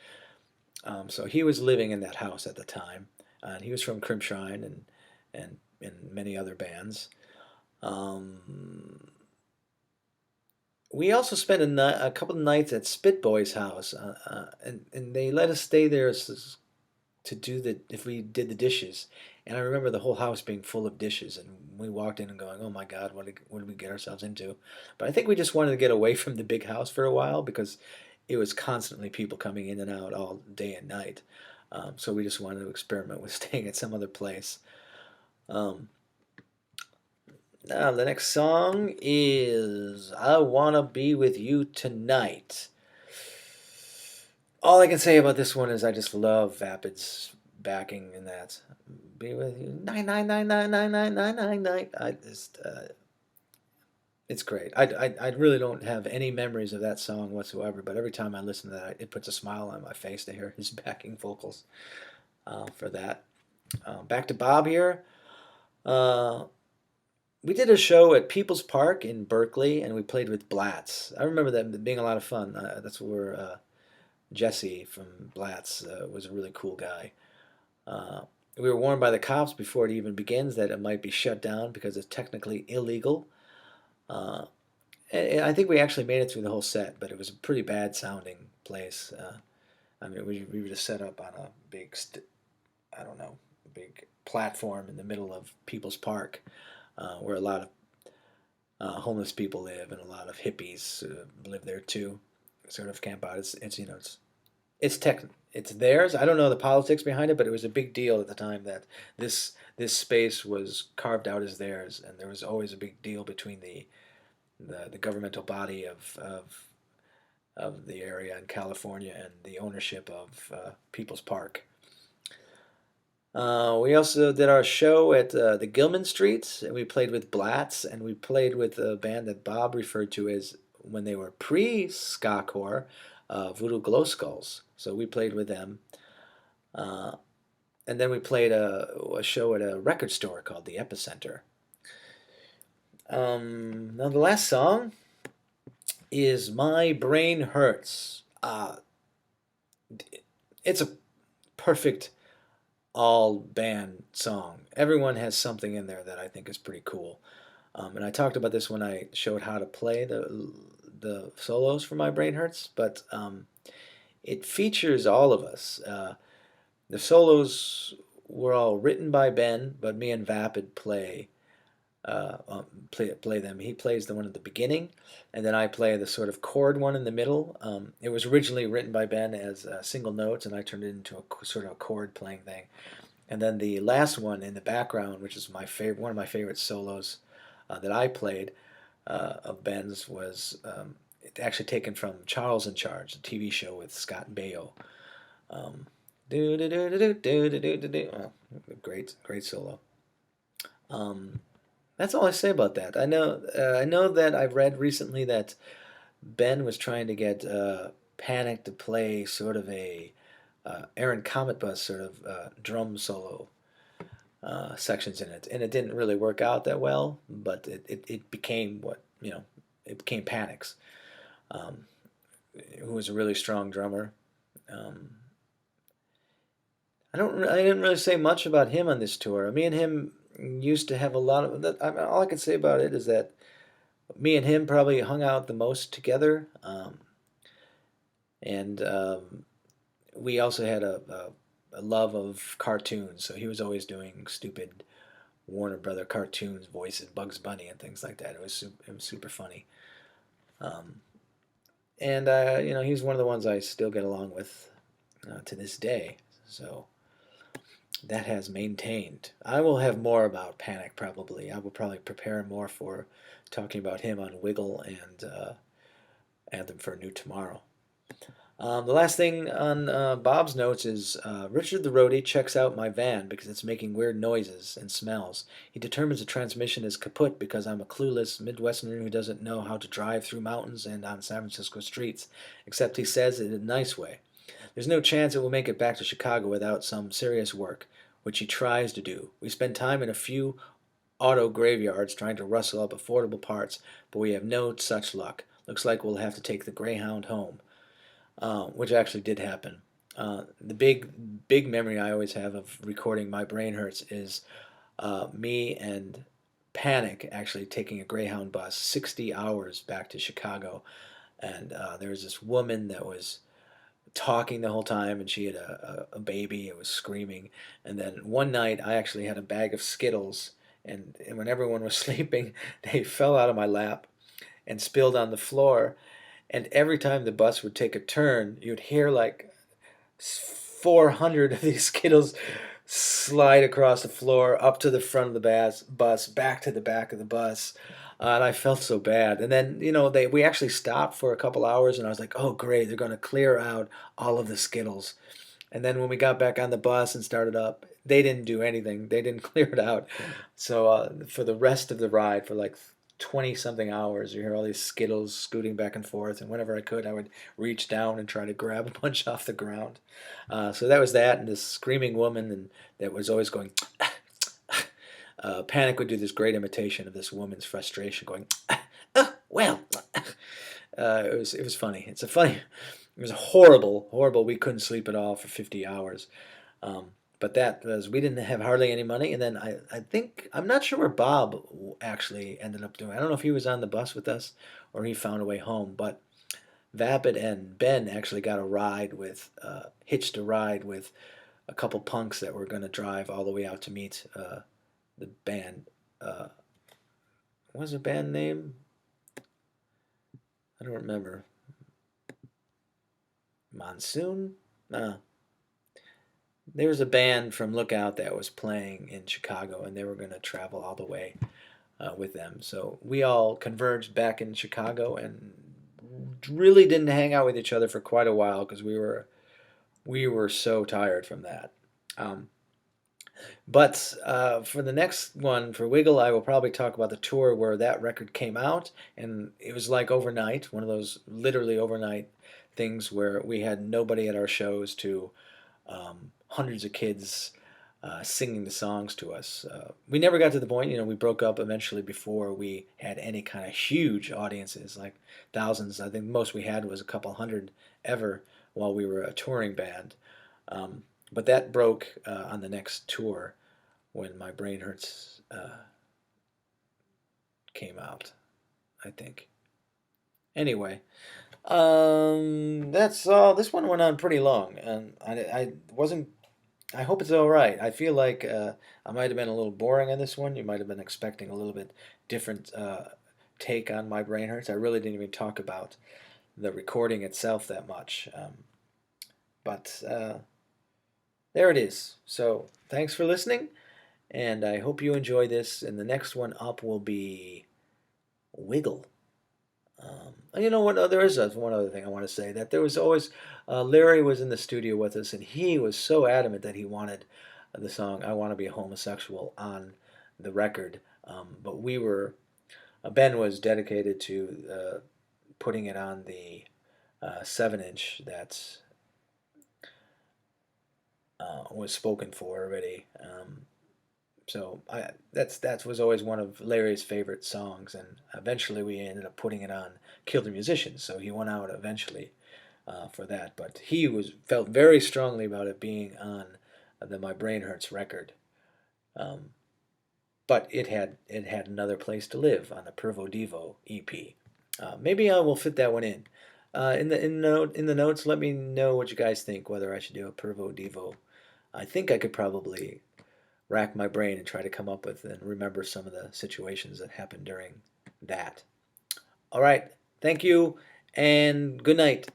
So he was living in that house at the time, and he was from Crimshrine and many other bands. Um, we also spent a couple of nights at Spit Boy's house, and they let us stay there to do the if we did the dishes. And I remember the whole house being full of dishes, and we walked in and going, "Oh my God, what did we get ourselves into?" But I think we just wanted to get away from the big house for a while because it was constantly people coming in and out all day and night. So we just wanted to experiment with staying at some other place. Um, Now the next song is "I Wanna Be With You Tonight." All I can say about this one is I just love Vapid's backing in that. Be with you, 999999999. I just, it's great. I really don't have any memories of that song whatsoever, but every time I listen to that, it puts a smile on my face to hear his backing vocals for that. Back to Bob here. Uh, we did a show at People's Park in Berkeley, and we played with Blatz. I remember that being a lot of fun. That's where Jesse from Blatz was a really cool guy. Uh, we were warned by the cops before it even begins that it might be shut down because it's technically illegal. Uh, and I think we actually made it through the whole set, but it was a pretty bad sounding place. I mean, we were just set up on a big, I don't know, big platform in the middle of People's Park, where a lot of homeless people live and a lot of hippies live there too. Sort of camp out. It's you know it's tech it's theirs. I don't know the politics behind it, but it was a big deal at the time that this space was carved out as theirs, and there was always a big deal between the governmental body of the area in California and the ownership of People's Park. We also did our show at the Gilman Streets, and we played with Blatz, and we played with a band that Bob referred to as when they were pre-ska-core, Voodoo Glow Skulls. So we played with them. Uh, and then we played a show at a record store called the Epicenter. Now the last song is My Brain Hurts. It's a perfect all band song. Everyone has something in there that I think is pretty cool. And I talked about this when I showed how to play the solos for My Brain Hurts, but it features all of us. The solos were all written by Ben, but me and Vapid play them. He plays the one at the beginning, and then I play the sort of chord one in the middle. It was originally written by Ben as single notes, and I turned it into a sort of a chord playing thing. And then the last one in the background, which is my favorite, one of my favorite solos that I played of Ben's, was actually taken from Charles in Charge, the TV show with Scott Baio. Do do do do do do do do do. Great solo. That's all I say about that. I know that I've read recently that Ben was trying to get Panic to play sort of a Aaron Comet Bus sort of drum solo sections in it, and it didn't really work out that well. But it became what it became Panic's, who was a really strong drummer. Um, I didn't really say much about him on this tour. Me and him used to have a lot of that. All I can say about it is that me and him probably hung out the most together, and we also had a love of cartoons. So he was always doing stupid Warner Brother cartoons, voices, Bugs Bunny, and things like that. It was super funny. Um, and he's one of the ones I still get along with to this day. So that has maintained. I will have more about Panic probably. I will probably prepare more for talking about him on Wiggle and add them for a new tomorrow. The last thing on Bob's notes is Richard the roadie checks out my van because it's making weird noises and smells. He determines the transmission is kaput because I'm a clueless Midwesterner who doesn't know how to drive through mountains and on San Francisco streets, except he says it in a nice way. There's no chance it will make it back to Chicago without some serious work, which he tries to do. We spend time in a few auto graveyards trying to rustle up affordable parts, but we have no such luck. Looks like we'll have to take the Greyhound home, which actually did happen. The big memory I always have of recording My Brain Hurts is me and Panic actually taking a Greyhound bus 60 hours back to Chicago. And there was this woman that was talking the whole time, and she had a baby. It was screaming. And then one night, I actually had a bag of Skittles, and when everyone was sleeping, they fell out of my lap and spilled on the floor. And every time the bus would take a turn, you'd hear like 400 of these Skittles slide across the floor, up to the front of the bus, back to the back of the bus. And I felt so bad. And then, we actually stopped for a couple hours, and I was like, oh, great, they're going to clear out all of the Skittles. And then when we got back on the bus and started up, they didn't do anything. They didn't clear it out. So for the rest of the ride, for like 20 something hours, you hear all these Skittles scooting back and forth. And whenever I could, I would reach down and try to grab a bunch off the ground. So that was that. And this screaming woman that was always going, Panic would do this great imitation of this woman's frustration, going, well. It was funny. It was horrible. We couldn't sleep at all for 50 hours. But that was, we didn't have hardly any money. And then I think, I'm not sure where Bob actually ended up doing. I don't know if he was on the bus with us or he found a way home. But Vapid and Ben actually got hitched a ride with a couple punks that were going to drive all the way out to meet the band. What was the band name? I don't remember. Monsoon? There was a band from Lookout that was playing in Chicago, and they were going to travel all the way with them. So we all converged back in Chicago and really didn't hang out with each other for quite a while because we were so tired from that. But for the next one, for Wiggle, I will probably talk about the tour where that record came out, and it was like overnight, one of those literally overnight things where we had nobody at our shows to hundreds of kids singing the songs to us. We never got to the point, we broke up eventually before we had any kind of huge audiences, like thousands. I think the most we had was a couple hundred ever while we were a touring band. But that broke on the next tour when My Brain Hurts came out, I think. Anyway, that's all. This one went on pretty long, and I wasn't. I hope it's all right. I feel like I might have been a little boring on this one. You might have been expecting a little bit different take on My Brain Hurts. I really didn't even talk about the recording itself that much, but there it is. So thanks for listening, and I hope you enjoy this. And the next one up will be Wiggle. You know what? There is one other thing I want to say. That there was always Larry was in the studio with us, and he was so adamant that he wanted the song "I Want to Be a Homosexual" on the record. But Ben was dedicated to putting it on the 7-inch that was spoken for already. So that was always one of Larry's favorite songs, and eventually we ended up putting it on Kill the Musicians. So he went out eventually for that, but he felt very strongly about it being on the My Brain Hurts record. But it had another place to live on the Pervo Devo EP. Maybe I will fit that one in. In the notes, let me know what you guys think. Whether I should do a Pervo Devo. I think I could probably rack my brain and try to come up with and remember some of the situations that happened during that. All right. Thank you, and good night.